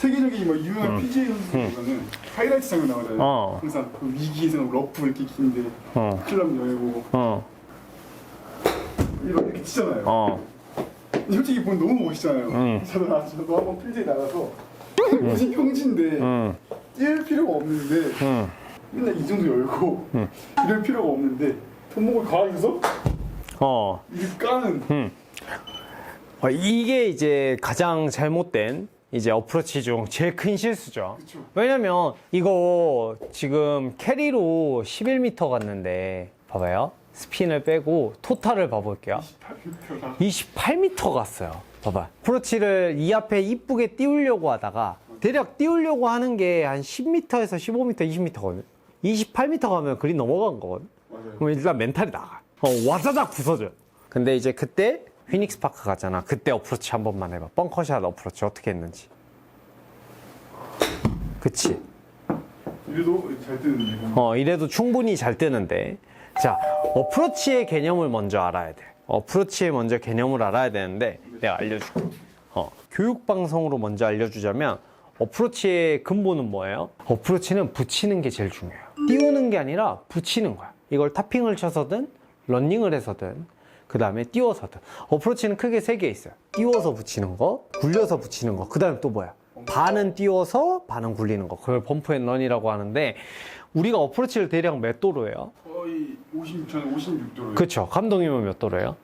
세계적인 뭐 유명한 PGA 선수들은 하이라이트 장면 나오잖아요. 항상 그 위기에서는 러프 이렇게 긴데 클럽 여행고 이렇게 치잖아요. 솔직히 보면 너무 멋있잖아요. 저도 한번 PGA 나가서 무슨 평지인데 뛸 필요가 없는데 맨날 이 정도 열고 이럴 필요가 없는데 손목을 과하게서 이렇게 까는. 이게 이제 가장 잘못된 이제 어프로치 중 제일 큰 실수죠. 그쵸. 왜냐면 이거 지금 캐리로 11m 갔는데 봐봐요. 스핀을 빼고 토탈을 봐볼게요. 28m 갔어요. 봐봐. 어프로치를 이 앞에 이쁘게 띄우려고 하다가 대략 띄우려고 하는 게 한 10m에서 15m, 20m거든. 28m 가면 그린 넘어간 거거든. 맞아요. 그럼 일단 멘탈이 나가. 와자작 부서져. 근데 이제 그때 휘닉스 파크 갔잖아. 그때 어프로치 한 번만 해봐. 벙커샷 어프로치 어떻게 했는지. 그치? 이래도 잘 뜨는데. 이래도 충분히 잘 뜨는데. 자, 어프로치의 개념을 먼저 알아야 돼. 어프로치의 먼저 개념을 알아야 되는데 내가 알려줄게. 교육방송으로 먼저 알려주자면 어프로치의 근본은 뭐예요? 어프로치는 붙이는 게 제일 중요해요. 띄우는 게 아니라 붙이는 거야. 이걸 타핑을 쳐서든 러닝을 해서든 그 다음에 띄워서든. 어프로치는 크게 3개 있어요. 띄워서 붙이는 거, 굴려서 붙이는 거, 그 다음에 또 뭐야? 반은 띄워서 반은 굴리는 거. 그걸 범프앤런이라고 하는데 우리가 어프로치를 대략 몇 도로예요? 거의 56도로. 그쵸. 감독님은 몇 도로예요?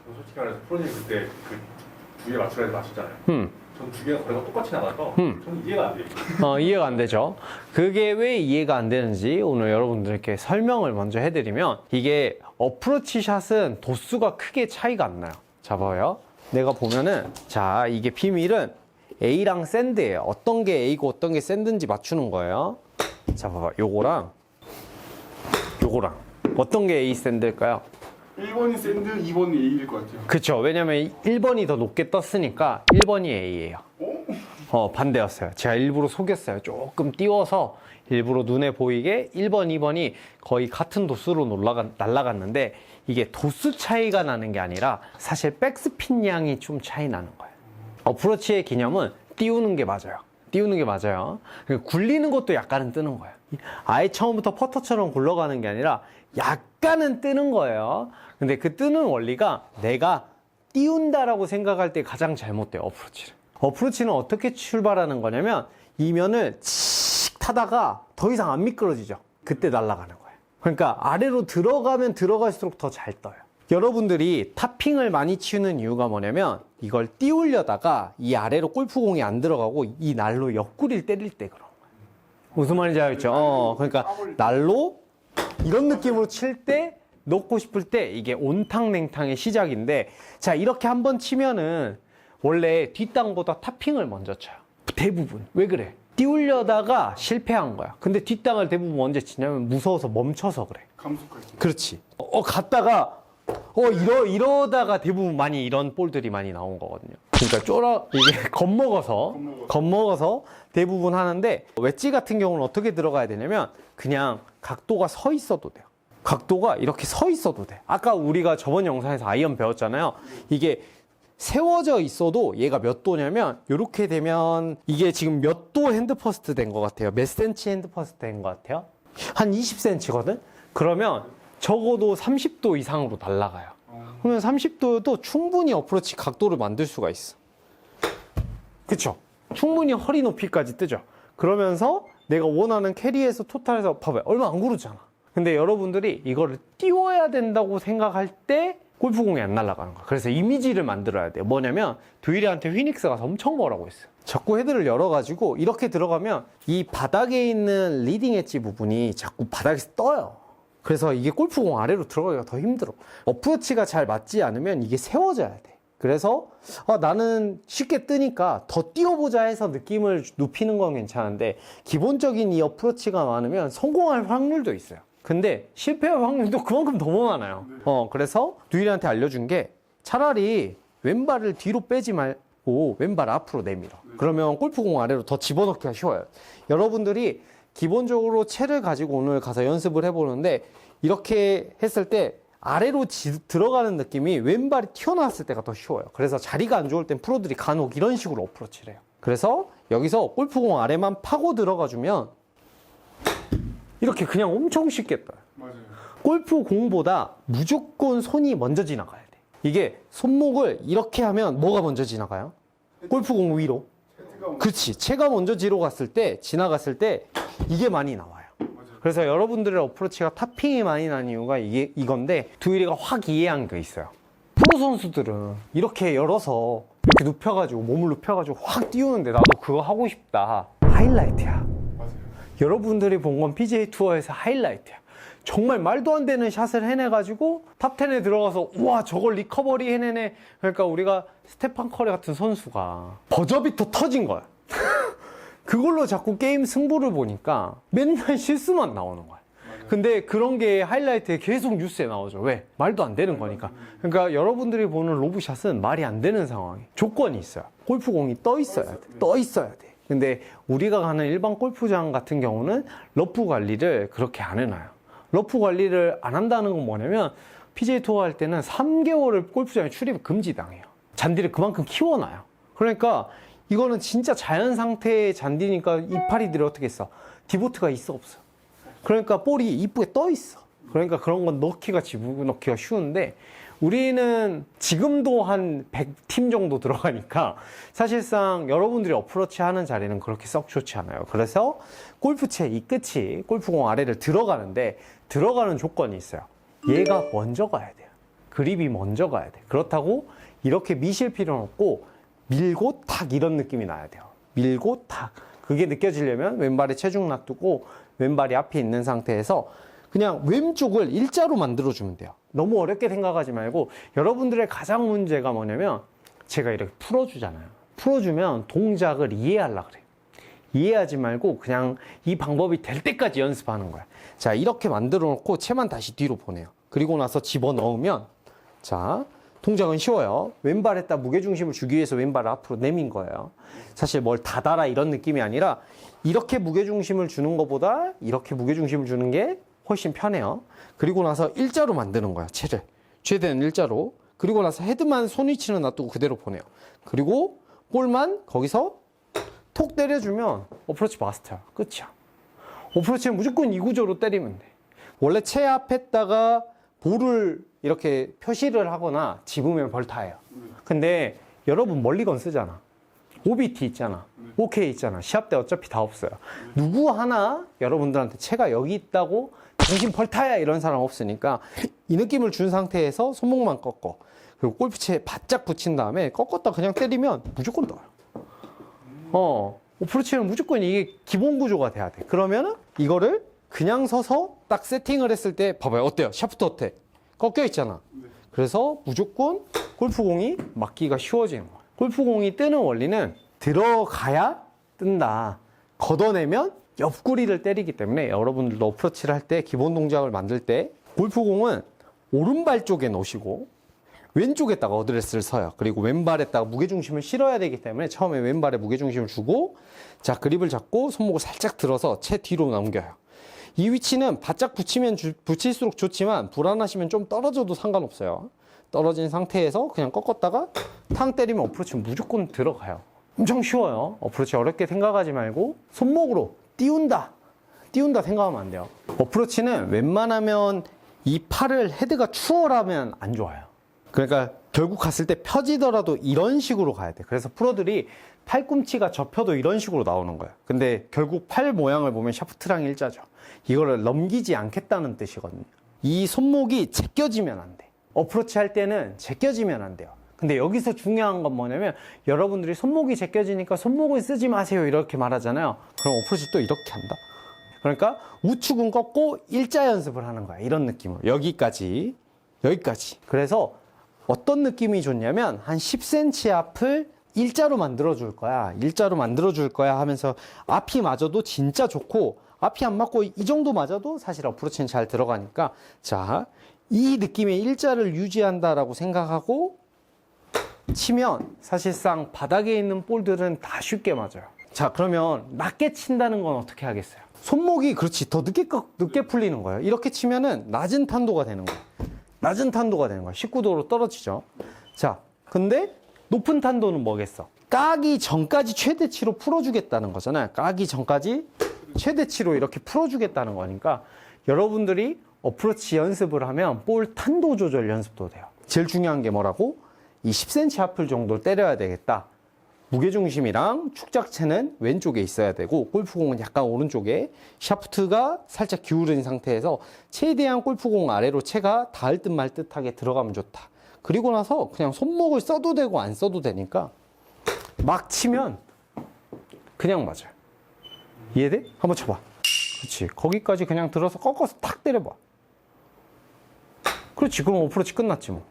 저 솔직히 말해서 프로님 그때 그 두 개 맞추라 해서 맞췄잖아요. 전 두 개가 거리가 똑같이 나가서 저는 이해가 안 돼요. 이해가 안 되죠. 그게 왜 이해가 안 되는지 오늘 여러분들께 설명을 먼저 해드리면 이게 어프로치 샷은 도수가 크게 차이가 안 나요. 자, 봐요. 내가 보면은 자, 이게 비밀은 A랑 샌드예요. 어떤 게 A고 어떤 게 샌드인지 맞추는 거예요. 자, 봐봐. 요거랑 어떤 게 A 샌드일까요? 1번이 샌드, 2번이 A일 것 같아요. 그쵸. 왜냐면 1번이 더 높게 떴으니까 1번이 A예요. 반대였어요. 제가 일부러 속였어요. 조금 띄워서 일부러 눈에 보이게 1번, 2번이 거의 같은 도수로 날아갔는데 이게 도수 차이가 나는 게 아니라 사실 백스핀 양이 좀 차이 나는 거예요. 어프로치의 개념은 띄우는 게 맞아요. 띄우는 게 맞아요. 굴리는 것도 약간은 뜨는 거예요. 아예 처음부터 퍼터처럼 굴러가는 게 아니라 약간은 뜨는 거예요. 근데 그 뜨는 원리가 내가 띄운다라고 생각할 때 가장 잘못돼요, 어프로치를. 어프로치는 어떻게 출발하는 거냐면 이면을 칙 타다가 더 이상 안 미끄러지죠. 그때 날아가는 거예요. 그러니까 아래로 들어가면 들어갈수록 더 잘 떠요. 여러분들이 타핑을 많이 치는 이유가 뭐냐면 이걸 띄우려다가 이 아래로 골프공이 안 들어가고 이 날로 옆구리를 때릴 때 그런 거예요. 무슨 말인지 알겠죠? 그러니까 날로 이런 느낌으로 칠 때 놓고 싶을 때 이게 온탕냉탕의 시작인데 자, 이렇게 한번 치면은 원래 뒷땅보다 타핑을 먼저 쳐요. 대부분. 왜 그래? 띄우려다가 실패한 거야. 근데 뒷땅을 대부분 언제 치냐면 무서워서 멈춰서 그래. 감속까지. 그렇지. 갔다가 이러다가 대부분 많이 이런 볼들이 많이 나온 거거든요. 그러니까 이게 겁먹어서 대부분 하는데 웨지 같은 경우는 어떻게 들어가야 되냐면 그냥 각도가 서 있어도 돼요. 각도가 이렇게 서 있어도 돼. 아까 우리가 저번 영상에서 아이언 배웠잖아요. 이게 세워져 있어도 얘가 몇 도냐면 이렇게 되면 이게 지금 몇 도 핸드 퍼스트 된 것 같아요. 몇 센치 핸드 퍼스트 된 것 같아요? 한 20cm거든? 그러면 적어도 30도 이상으로 날아가요. 그러면 30도여도 충분히 어프로치 각도를 만들 수가 있어. 그쵸? 충분히 허리 높이까지 뜨죠. 그러면서 내가 원하는 캐리에서 토탈에서 봐봐요. 얼마 안 구르잖아. 근데 여러분들이 이거를 띄워야 된다고 생각할 때 골프공이 안 날아가는 거야. 그래서 이미지를 만들어야 돼요. 뭐냐면 두일이한테 휘닉스 가서 엄청 뭐라고 했어요. 자꾸 헤드를 열어가지고 이렇게 들어가면 이 바닥에 있는 리딩 엣지 부분이 자꾸 바닥에서 떠요. 그래서 이게 골프공 아래로 들어가기가 더 힘들어. 어프로치가 잘 맞지 않으면 이게 세워져야 돼. 그래서 나는 쉽게 뜨니까 더 띄워보자 해서 느낌을 눕히는 건 괜찮은데 기본적인 이 어프로치가 많으면 성공할 확률도 있어요. 근데 실패할 확률도 그만큼 더 많아요. 그래서 두일이한테 알려준 게 차라리 왼발을 뒤로 빼지 말고 왼발 앞으로 내밀어. 그러면 골프공 아래로 더 집어넣기가 쉬워요. 여러분들이 기본적으로 채를 가지고 오늘 가서 연습을 해보는데 이렇게 했을 때 아래로 들어가는 느낌이 왼발이 튀어나왔을 때가 더 쉬워요. 그래서 자리가 안 좋을 땐 프로들이 간혹 이런 식으로 어프로치를 해요. 그래서 여기서 골프공 아래만 파고 들어가주면 이렇게 그냥 엄청 쉽게 떠요. 맞아요. 골프공보다 무조건 손이 먼저 지나가야 돼. 이게 손목을 이렇게 하면 뭐가 먼저 지나가요? 골프공 위로. 그렇지. 채가 먼저 지나갔을 때 이게 많이 나와요. 그래서 여러분들의 어프로치가 탑핑이 많이 난 이유가 이건데 두일이가 확 이해한 게 있어요. 프로 선수들은 이렇게 열어서 이렇게 눕혀가지고 몸을 눕혀가지고 확 띄우는데 나도 그거 하고 싶다. 하이라이트야. 맞아요. 여러분들이 본 건 PGA 투어에서 하이라이트야. 정말 말도 안 되는 샷을 해내가지고 탑10에 들어가서 우와 저걸 리커버리 해내네. 그러니까 우리가 스테판 커리 같은 선수가 버저비터 터진 거야. 그걸로 자꾸 게임 승부를 보니까 맨날 실수만 나오는 거야. 근데 그런 게 하이라이트에 계속 뉴스에 나오죠. 왜? 말도 안 되는 거니까. 그러니까 여러분들이 보는 로브샷은 말이 안 되는 상황이 조건이 있어요. 골프공이 떠 있어야 돼. 떠 있어야 돼. 근데 우리가 가는 일반 골프장 같은 경우는 러프 관리를 그렇게 안 해놔요. 러프 관리를 안 한다는 건 뭐냐면 PGA 투어 할 때는 3개월을 골프장에 출입 금지당해요. 잔디를 그만큼 키워놔요. 그러니까 이거는 진짜 자연 상태의 잔디니까 이파리들이 어떻게 했어? 디보트가 있어 없어? 그러니까 볼이 이쁘게 떠 있어. 그러니까 그런 건 넣기가 집어넣기가 쉬운데 우리는 지금도 한 100팀 정도 들어가니까 사실상 여러분들이 어프로치 하는 자리는 그렇게 썩 좋지 않아요. 그래서 골프채 이 끝이 골프공 아래를 들어가는데 들어가는 조건이 있어요. 얘가 먼저 가야 돼요. 그립이 먼저 가야 돼. 그렇다고 이렇게 미실 필요는 없고 밀고 탁 이런 느낌이 나야 돼요. 밀고 탁. 그게 느껴지려면 왼발에 체중 놔두고 왼발이 앞에 있는 상태에서 그냥 왼쪽을 일자로 만들어주면 돼요. 너무 어렵게 생각하지 말고 여러분들의 가장 문제가 뭐냐면 제가 이렇게 풀어주잖아요. 풀어주면 동작을 이해하려고 그래요. 이해하지 말고 그냥 이 방법이 될 때까지 연습하는 거야. 자, 이렇게 만들어 놓고 채만 다시 뒤로 보내요. 그리고 나서 집어넣으면 자, 동작은 쉬워요. 왼발에다 무게중심을 주기 위해서 왼발을 앞으로 내민 거예요. 사실 뭘 다 달아 이런 느낌이 아니라 이렇게 무게중심을 주는 것보다 이렇게 무게중심을 주는 게 훨씬 편해요. 그리고 나서 일자로 만드는 거야, 채를. 최대한 일자로. 그리고 나서 헤드만 손 위치는 놔두고 그대로 보내요. 그리고 볼만 거기서 톡 때려주면 어프로치 마스터야. 끝이야. 어프로치는 무조건 이 구조로 때리면 돼. 원래 채 앞에다가 볼을 이렇게 표시를 하거나 집으면 벌타예요. 근데 여러분 멀리건 쓰잖아. OBT 있잖아. OK 있잖아. 시합 때 어차피 다 없어요. 누구 하나 여러분들한테 채가 여기 있다고 당신 벌타야 이런 사람 없으니까 이 느낌을 준 상태에서 손목만 꺾어. 그리고 골프채에 바짝 붙인 다음에 꺾었다 그냥 때리면 무조건 떠요. 어프로치는 무조건 이게 기본 구조가 돼야 돼. 그러면은 이거를 그냥 서서 딱 세팅을 했을 때 봐봐요. 어때요? 샤프트 어때? 꺾여 있잖아. 그래서 무조건 골프공이 맞기가 쉬워지는 거야. 골프공이 뜨는 원리는 들어가야 뜬다. 걷어내면 옆구리를 때리기 때문에 여러분들도 어프로치를 할 때 기본 동작을 만들 때 골프공은 오른발 쪽에 놓으시고 왼쪽에다가 어드레스를 서요. 그리고 왼발에다가 무게중심을 실어야 되기 때문에 처음에 왼발에 무게중심을 주고 자, 그립을 잡고 손목을 살짝 들어서 채 뒤로 넘겨요. 이 위치는 바짝 붙일수록 좋지만 불안하시면 좀 떨어져도 상관없어요. 떨어진 상태에서 그냥 꺾었다가 탕 때리면 어프로치 무조건 들어가요. 엄청 쉬워요. 어프로치 어렵게 생각하지 말고 손목으로 띄운다 생각하면 안 돼요. 어프로치는 웬만하면 이 팔을 헤드가 추월하면 안 좋아요. 그러니까 결국 갔을 때 펴지더라도 이런 식으로 가야 돼. 그래서 프로들이 팔꿈치가 접혀도 이런 식으로 나오는 거예요. 근데 결국 팔 모양을 보면 샤프트랑 일자죠. 이거를 넘기지 않겠다는 뜻이거든요. 이 손목이 제껴지면 안 돼. 어프로치 할 때는 제껴지면 안 돼요. 근데 여기서 중요한 건 뭐냐면 여러분들이 손목이 제껴지니까 손목을 쓰지 마세요 이렇게 말하잖아요. 그럼 어프로치 또 이렇게 한다. 그러니까 우측은 꺾고 일자 연습을 하는 거야. 이런 느낌으로 여기까지. 그래서 어떤 느낌이 좋냐면 한 10cm 앞을 일자로 만들어줄 거야 하면서 앞이 맞아도 진짜 좋고 앞이 안 맞고 이 정도 맞아도 사실 어프로치는 잘 들어가니까 자, 이 느낌의 일자를 유지한다라고 생각하고 치면 사실상 바닥에 있는 볼들은 다 쉽게 맞아요. 자, 그러면 낮게 친다는 건 어떻게 하겠어요? 손목이 그렇지 더 늦게 풀리는 거예요. 이렇게 치면은 낮은 탄도가 되는 거예요. 19도로 떨어지죠. 자, 근데 높은 탄도는 뭐겠어? 까기 전까지 최대치로 풀어주겠다는 거잖아요. 까기 전까지 최대치로 이렇게 풀어주겠다는 거니까 여러분들이 어프로치 연습을 하면 볼 탄도 조절 연습도 돼요. 제일 중요한 게 뭐라고? 이 10cm 앞을 정도 때려야 되겠다. 무게중심이랑 축작체는 왼쪽에 있어야 되고 골프공은 약간 오른쪽에 샤프트가 살짝 기울은 상태에서 최대한 골프공 아래로 채가 닿을 듯 말 듯하게 들어가면 좋다. 그리고 나서 그냥 손목을 써도 되고 안 써도 되니까 막 치면 그냥 맞아요. 이해돼? 한번 쳐봐. 그렇지. 거기까지 그냥 들어서 꺾어서 탁 때려봐. 그렇지. 그럼 어프로치 끝났지 뭐.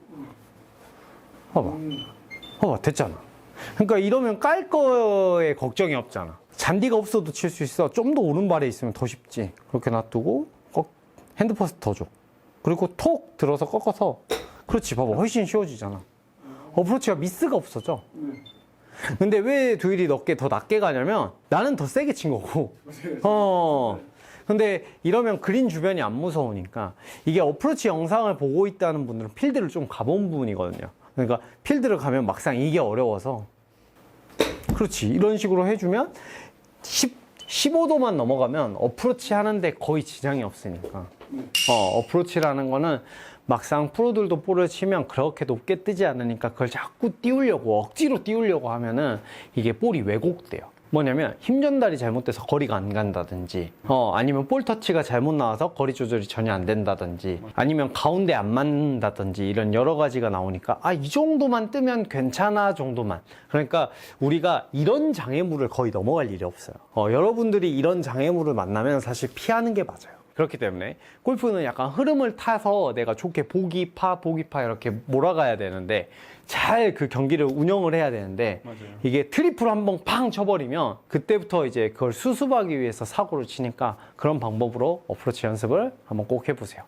봐봐. 됐잖아. 그러니까 이러면 깔 거에 걱정이 없잖아. 잔디가 없어도 칠 수 있어. 좀 더 오른발에 있으면 더 쉽지. 그렇게 놔두고 핸드퍼스트 더 줘. 그리고 톡 들어서 꺾어서 그렇지. 봐봐. 훨씬 쉬워지잖아. 어프로치가 미스가 없어져. 근데 왜 두일이 더 낮게 가냐면 나는 더 세게 친 거고. 근데 이러면 그린 주변이 안 무서우니까 이게 어프로치 영상을 보고 있다는 분들은 필드를 좀 가본 부분이거든요. 그러니까 필드를 가면 막상 이게 어려워서 그렇지. 이런 식으로 해주면 15도만 넘어가면 어프로치 하는데 거의 지장이 없으니까. 어프로치라는 거는 막상 프로들도 볼을 치면 그렇게 높게 뜨지 않으니까 그걸 자꾸 띄우려고 억지로 띄우려고 하면은 이게 볼이 왜곡돼요. 뭐냐면 힘 전달이 잘못돼서 거리가 안 간다든지 아니면 볼 터치가 잘못 나와서 거리 조절이 전혀 안 된다든지 아니면 가운데 안 맞는다든지 이런 여러 가지가 나오니까 이 정도만 뜨면 괜찮아 정도만. 그러니까 우리가 이런 장애물을 거의 넘어갈 일이 없어요. 여러분들이 이런 장애물을 만나면 사실 피하는 게 맞아요. 그렇기 때문에 골프는 약간 흐름을 타서 내가 좋게 보기파 이렇게 몰아가야 되는데 잘 그 경기를 운영을 해야 되는데 맞아요. 이게 트리플 한번 팡 쳐버리면 그때부터 이제 그걸 수습하기 위해서 사고를 치니까 그런 방법으로 어프로치 연습을 한번 꼭 해보세요.